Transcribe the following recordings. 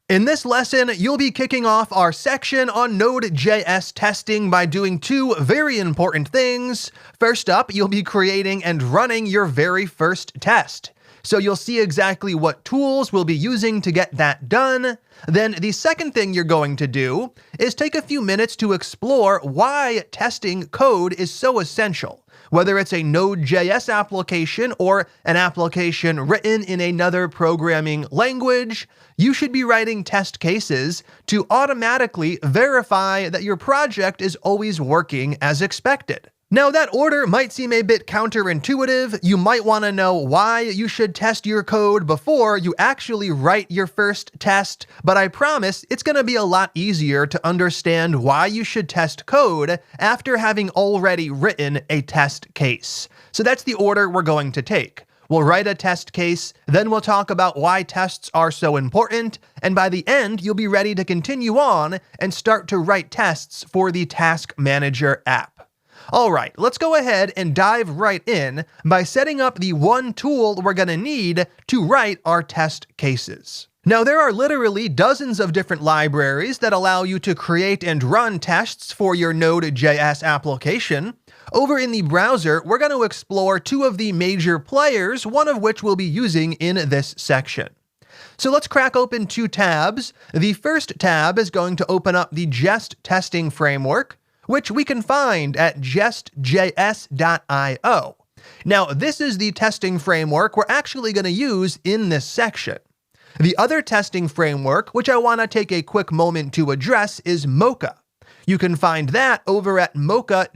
In this lesson, you'll be kicking off our section on Node.js testing by doing two very important things. First up, you'll be creating and running your very first test. So you'll see exactly what tools we'll be using to get that done. Then the second thing you're going to do is take a few minutes to explore why testing code is so essential. Whether it's a Node.js application or an application written in another programming language, you should be writing test cases to automatically verify that your project is always working as expected. Now, that order might seem a bit counterintuitive. You might want to know why you should test your code before you actually write your first test, but I promise it's going to be a lot easier to understand why you should test code after having already written a test case. So that's the order we're going to take. We'll write a test case, then we'll talk about why tests are so important, and by the end, you'll be ready to continue on and start to write tests for the Task Manager app. Alright, let's go ahead and dive right in by setting up the one tool we're going to need to write our test cases. Now, there are literally dozens of different libraries that allow you to create and run tests for your Node.js application. Over in the browser, we're going to explore two of the major players, one of which we'll be using in this section. So let's crack open two tabs. The first tab is going to open up the Jest testing framework, which we can find at jest.js.io. Now, this is the testing framework we're actually going to use in this section. The other testing framework, which I want to take a quick moment to address, is Mocha. You can find that over at mocha.js.org.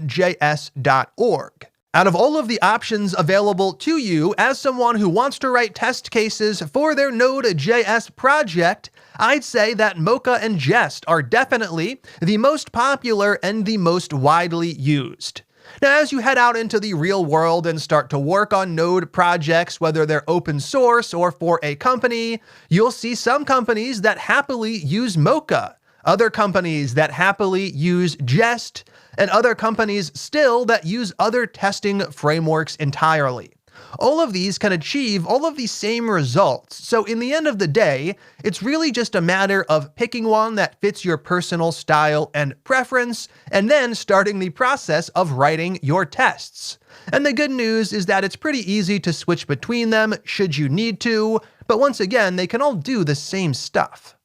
Out of all of the options available to you as someone who wants to write test cases for their Node.js project, I'd say that Mocha and Jest are definitely the most popular and the most widely used. Now, as you head out into the real world and start to work on Node projects, whether they're open source or for a company, you'll see some companies that happily use Mocha, other companies that happily use Jest, and other companies still that use other testing frameworks entirely. All of these can achieve all of the same results, so in the end of the day, it's really just a matter of picking one that fits your personal style and preference, and then starting the process of writing your tests. And the good news is that it's pretty easy to switch between them should you need to, but once again, they can all do the same stuff.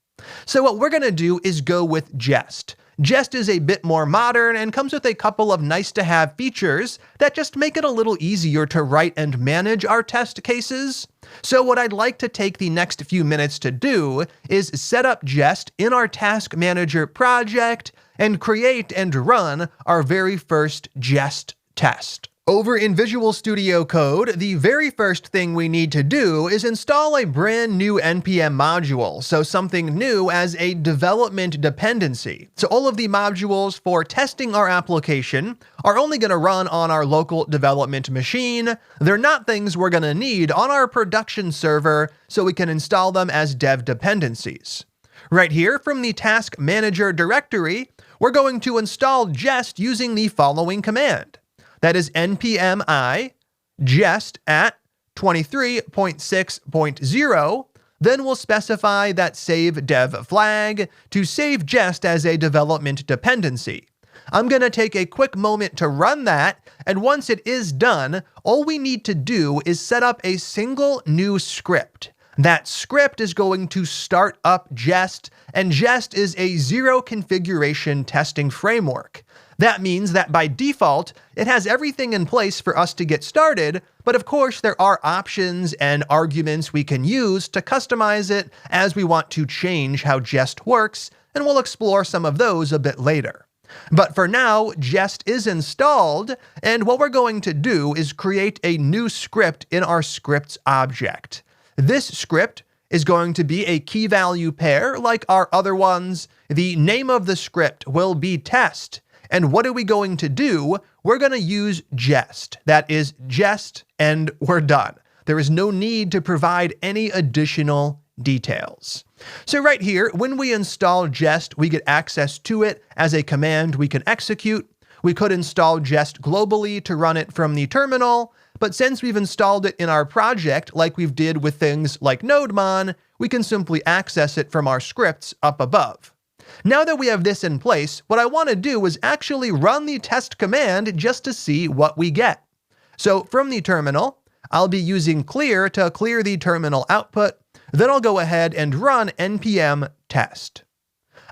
So what we're going to do is go with Jest. Jest is a bit more modern and comes with a couple of nice-to-have features that just make it a little easier to write and manage our test cases. So what I'd like to take the next few minutes to do is set up Jest in our Task Manager project and create and run our very first Jest test. Over in Visual Studio Code, the very first thing we need to do is install a brand new NPM module, so something new as a development dependency. So all of the modules for testing our application are only going to run on our local development machine. They're not things we're going to need on our production server, so we can install them as dev dependencies. Right here from the Task Manager directory, we're going to install Jest using the following command. That is npm I jest at 23.6.0, then we'll specify that save dev flag to save Jest as a development dependency. I'm going to take a quick moment to run that, and once it is done, all we need to do is set up a single new script. That script is going to start up Jest, and Jest is a zero configuration testing framework. That means that by default, it has everything in place for us to get started, but of course there are options and arguments we can use to customize it as we want to change how Jest works, and we'll explore some of those a bit later. But for now, Jest is installed, and what we're going to do is create a new script in our scripts object. This script is going to be a key value pair like our other ones. The name of the script will be test. And what are we going to do? We're going to use Jest. That is Jest, and we're done. There is no need to provide any additional details. So right here, when we install Jest, we get access to it as a command we can execute. We could install Jest globally to run it from the terminal. but since we've installed it in our project like we've did with things like NodeMon, we can simply access it from our scripts up above. Now that we have this in place, what I want to do is actually run the test command just to see what we get. So from the terminal, I'll be using clear to clear the terminal output, then I'll go ahead and run npm test.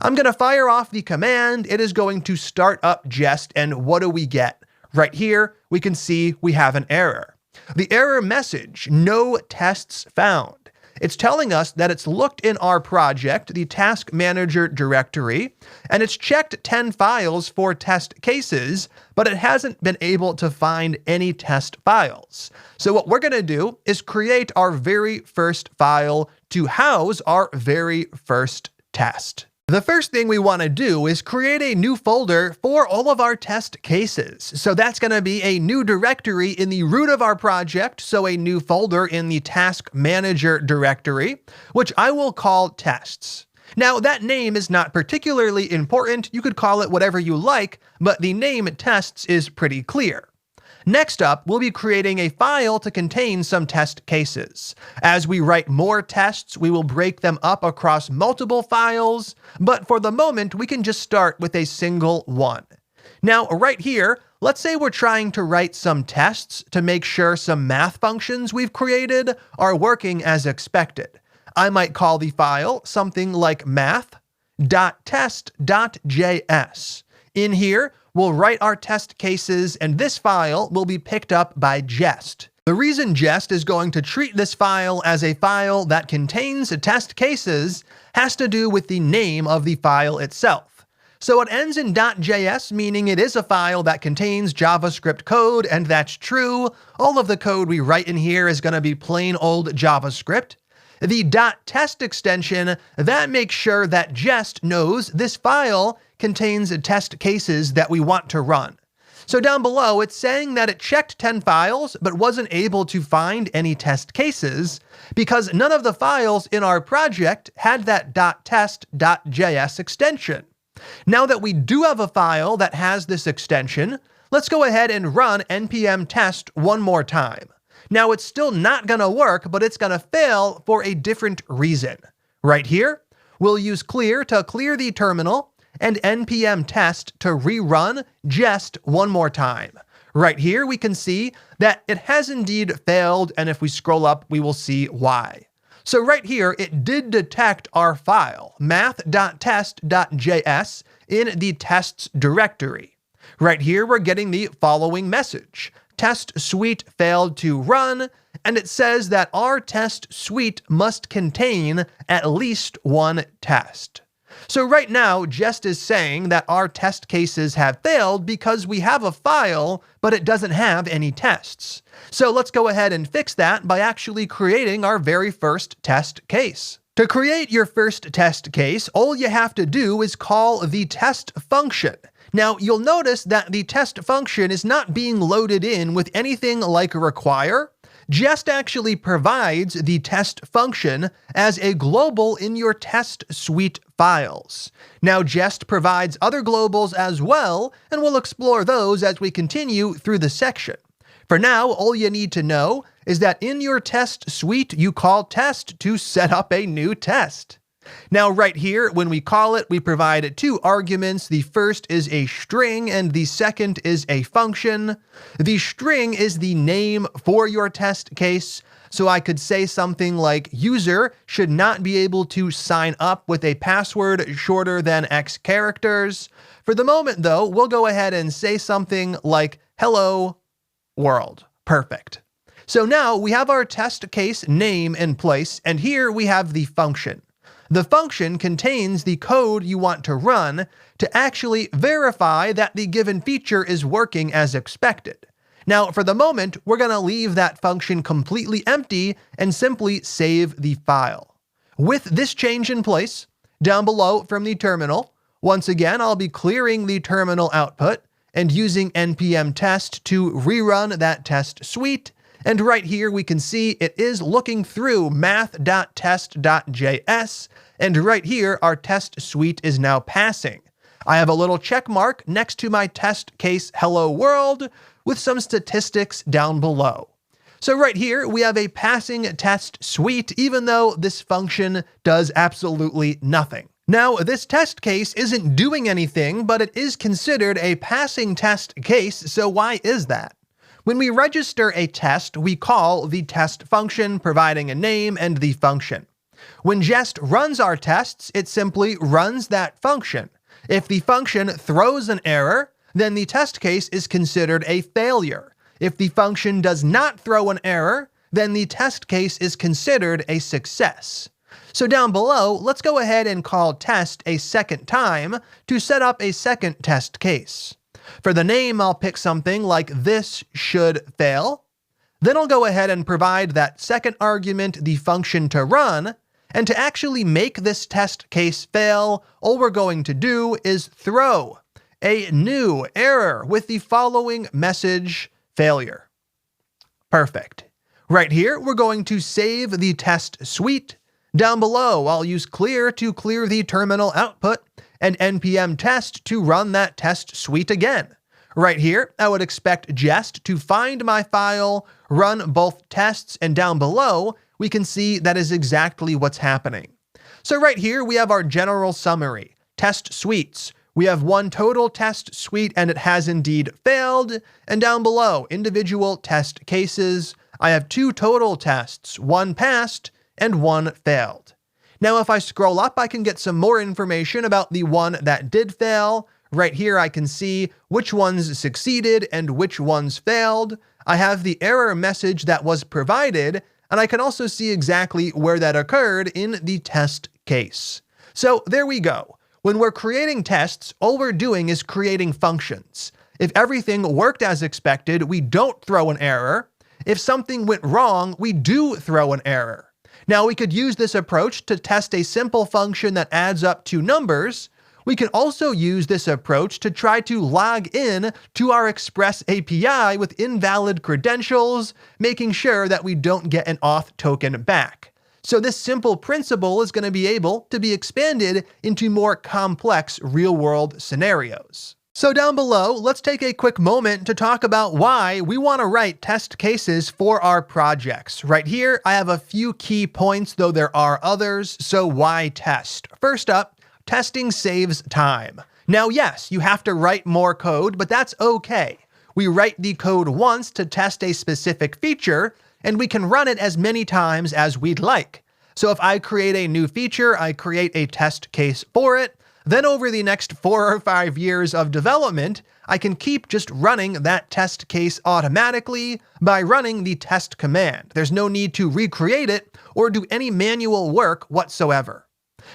I'm going to fire off the command. It is going to start up Jest, and what do we get? Right here, we can see we have an error. The error message, no tests found. It's telling us that it's looked in our project, the task manager directory, and it's checked 10 files for test cases, but it hasn't been able to find any test files. So what we're going to do is create our very first file to house our very first test. The first thing we want to do is create a new folder for all of our test cases. So that's going to be a new directory in the root of our project, so a new folder in the task manager directory, which I will call tests. Now, that name is not particularly important. You could call it whatever you like, but the name tests is pretty clear. Next up, we'll be creating a file to contain some test cases. As we write more tests, we will break them up across multiple files, but for the moment, we can just start with a single one. Now, right here, let's say we're trying to write some tests to make sure some math functions we've created are working as expected. I might call the file something like math.test.js. In here, we'll write our test cases, and this file will be picked up by Jest. The reason Jest is going to treat this file as a file that contains test cases has to do with the name of the file itself. So it ends in .js, meaning it is a file that contains JavaScript code, and that's true. All of the code we write in here is going to be plain old JavaScript. The .test extension, that makes sure that Jest knows this file contains test cases that we want to run. So down below, it's saying that it checked 10 files, but wasn't able to find any test cases because none of the files in our project had that .test.js extension. Now that we do have a file that has this extension, let's go ahead and run npm test one more time. Now, it's still not going to work, but it's going to fail for a different reason. Right here, we'll use clear to clear the terminal and npm test to rerun Jest one more time. Right here, we can see that it has indeed failed, and if we scroll up, we will see why. So right here, it did detect our file, math.test.js, in the tests directory. Right here, we're getting the following message. Test suite failed to run, and it says that our test suite must contain at least one test. So right now, Jest is saying that our test cases have failed because we have a file, but it doesn't have any tests. So let's go ahead and fix that by actually creating our very first test case. To create your first test case, all you have to do is call the test function. Now, you'll notice that the test function is not being loaded in with anything like a require. Jest actually provides the test function as a global in your test suite files. Now, Jest provides other globals as well, and we'll explore those as we continue through the section. For now, all you need to know is that in your test suite, you call test to set up a new test. Now, right here, when we call it, we provide two arguments. The first is a string, and the second is a function. The string is the name for your test case. So I could say something like user should not be able to sign up with a password shorter than X characters. For the moment, though, we'll go ahead and say something like hello world. Perfect. So now we have our test case name in place, and here we have the function. The function contains the code you want to run to actually verify that the given feature is working as expected. Now, for the moment, we're going to leave that function completely empty and simply save the file. With this change in place, down below from the terminal, once again, I'll be clearing the terminal output and using npm test to rerun that test suite. And right here, we can see it is looking through math.test.js. And right here, our test suite is now passing. I have a little check mark next to my test case hello world with some statistics down below. So right here, we have a passing test suite, even though this function does absolutely nothing. Now, this test case isn't doing anything, but it is considered a passing test case, so why is that? When we register a test, we call the test function, providing a name and the function. When Jest runs our tests, it simply runs that function. If the function throws an error, then the test case is considered a failure. If the function does not throw an error, then the test case is considered a success. So down below, let's go ahead and call test a second time to set up a second test case. For the name, I'll pick something like this should fail. Then I'll go ahead and provide that second argument, the function to run, and to actually make this test case fail, all we're going to do is throw a new error with the following message, failure. Perfect. Right here, we're going to save the test suite. Down below, I'll use clear to clear the terminal output, and npm test to run that test suite again. Right here, I would expect Jest to find my file, run both tests, and down below, we can see that is exactly what's happening. So right here, we have our general summary, test suites. We have one total test suite, and it has indeed failed. And down below, individual test cases. I have two total tests, one passed and one failed. Now, if I scroll up, I can get some more information about the one that did fail. Right here, I can see which ones succeeded and which ones failed. I have the error message that was provided, and I can also see exactly where that occurred in the test case. So there we go. When we're creating tests, all we're doing is creating functions. If everything worked as expected, we don't throw an error. If something went wrong, we do throw an error. Now, we could use this approach to test a simple function that adds up to numbers. We can also use this approach to try to log in to our Express API with invalid credentials, making sure that we don't get an auth token back. So this simple principle is going to be able to be expanded into more complex real-world scenarios. So down below, let's take a quick moment to talk about why we want to write test cases for our projects. Right here, I have a few key points, though there are others, so why test? First up, testing saves time. Now yes, you have to write more code, but that's okay. We write the code once to test a specific feature, and we can run it as many times as we'd like. So if I create a new feature, I create a test case for it. Then over the next 4 or 5 years of development, I can keep just running that test case automatically by running the test command. There's no need to recreate it or do any manual work whatsoever.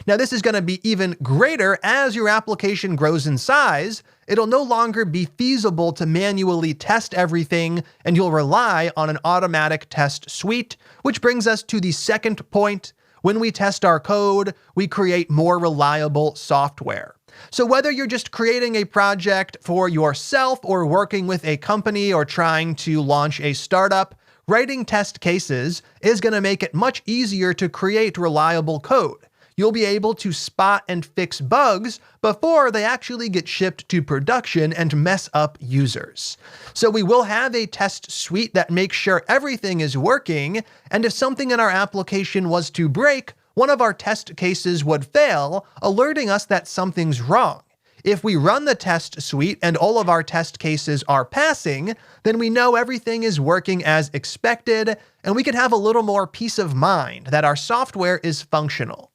Now this is going to be even greater as your application grows in size. It'll no longer be feasible to manually test everything, and you'll rely on an automatic test suite, which brings us to the second point. When we test our code, we create more reliable software. So whether you're just creating a project for yourself or working with a company or trying to launch a startup, writing test cases is going to make it much easier to create reliable code. You'll be able to spot and fix bugs before they actually get shipped to production and mess up users. So we will have a test suite that makes sure everything is working, and if something in our application was to break, one of our test cases would fail, alerting us that something's wrong. If we run the test suite and all of our test cases are passing, then we know everything is working as expected, and we can have a little more peace of mind that our software is functional.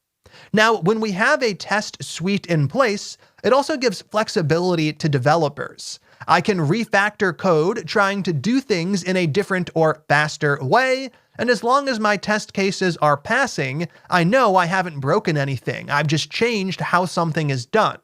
Now, when we have a test suite in place, it also gives flexibility to developers. I can refactor code trying to do things in a different or faster way, and as long as my test cases are passing, I know I haven't broken anything. I've just changed how something is done.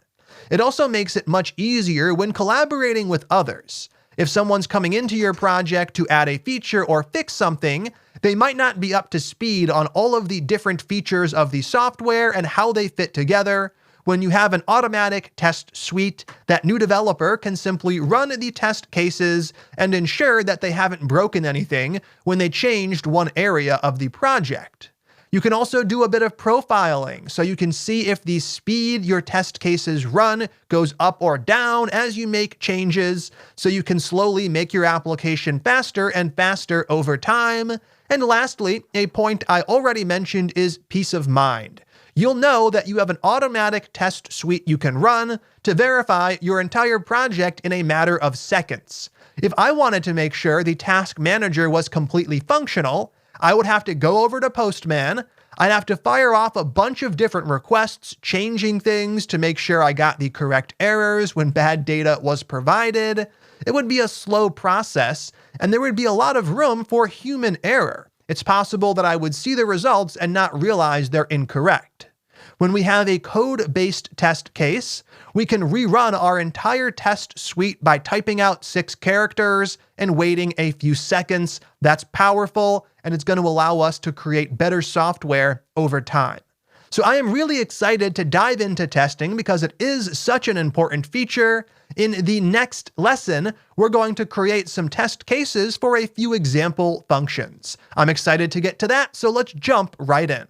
It also makes it much easier when collaborating with others. If someone's coming into your project to add a feature or fix something, they might not be up to speed on all of the different features of the software and how they fit together. When you have an automatic test suite, that new developer can simply run the test cases and ensure that they haven't broken anything when they changed one area of the project. You can also do a bit of profiling, so you can see if the speed your test cases run goes up or down as you make changes, so you can slowly make your application faster and faster over time. And lastly, a point I already mentioned is peace of mind. You'll know that you have an automatic test suite you can run to verify your entire project in a matter of seconds. If I wanted to make sure the task manager was completely functional, I would have to go over to Postman. I'd have to fire off a bunch of different requests, changing things to make sure I got the correct errors when bad data was provided. It would be a slow process, and there would be a lot of room for human error. It's possible that I would see the results and not realize they're incorrect. When we have a code-based test case, we can rerun our entire test suite by typing out 6 characters and waiting a few seconds. That's powerful, and it's going to allow us to create better software over time. So I am really excited to dive into testing because it is such an important feature. In the next lesson, we're going to create some test cases for a few example functions. I'm excited to get to that, so let's jump right in.